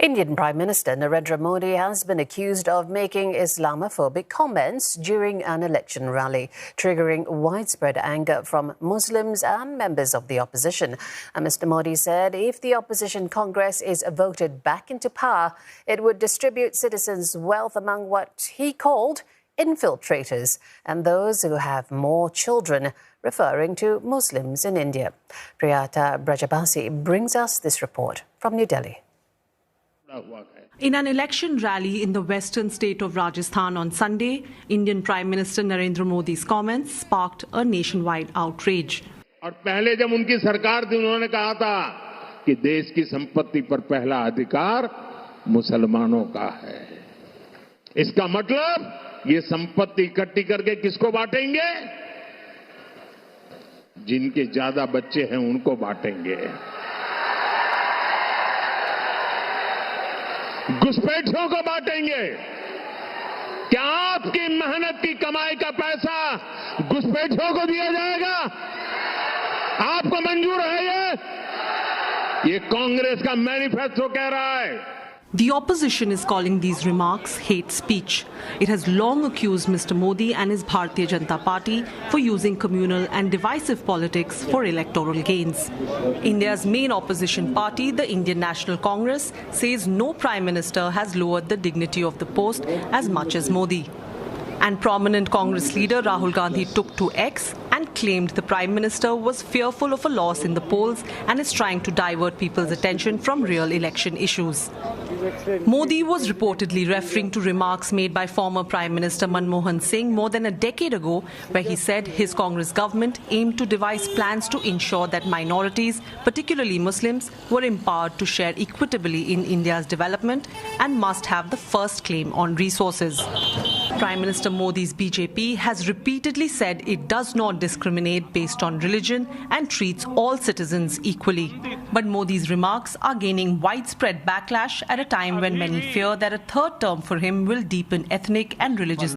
Indian Prime Minister Narendra Modi has been accused of making Islamophobic comments during an election rally, triggering widespread anger from Muslims and members of the opposition. And Mr. Modi said if the opposition Congress is voted back into power, it would distribute citizens' wealth among what he called infiltrators and those who have more children, referring to Muslims in India. Priyata Brajabasi brings us this report from New Delhi. In an election rally in the western state of Rajasthan on Sunday, Indian Prime Minister Narendra Modi's comments sparked a nationwide outrage. और पहले जब उनकी सरकार थी उन्होंने कहा था कि देश की संपत्ति पर पहला अधिकार मुसलमानों का है। इसका मतलब ये संपत्ति इकट्ठी करके किसको बांटेंगे? जिनके ज्यादा बच्चे हैं उनको बांटेंगे। घुसपैठियों को बांटेंगे। क्या आपकी मेहनत की कमाई का पैसा घुसपैठियों को दिया जाएगा? आपको मंजूर है ये कांग्रेस का मैनिफेस्टो कह रहा है। The opposition is calling these remarks hate speech. It has long accused Mr. Modi and his Bharatiya Janata Party for using communal and divisive politics for electoral gains. India's main opposition party, the Indian National Congress, says no Prime Minister has lowered the dignity of the post as much as Modi. And prominent Congress leader Rahul Gandhi took to X and claimed the Prime Minister was fearful of a loss in the polls and is trying to divert people's attention from real election issues. Modi was reportedly referring to remarks made by former Prime Minister Manmohan Singh more than a decade ago, where he said his Congress government aimed to devise plans to ensure that minorities, particularly Muslims, were empowered to share equitably in India's development and must have the first claim on resources. Prime Minister Modi's BJP has repeatedly said it does not discriminate based on religion and treats all citizens equally. But Modi's remarks are gaining widespread backlash at a time when many fear that a third term for him will deepen ethnic and religious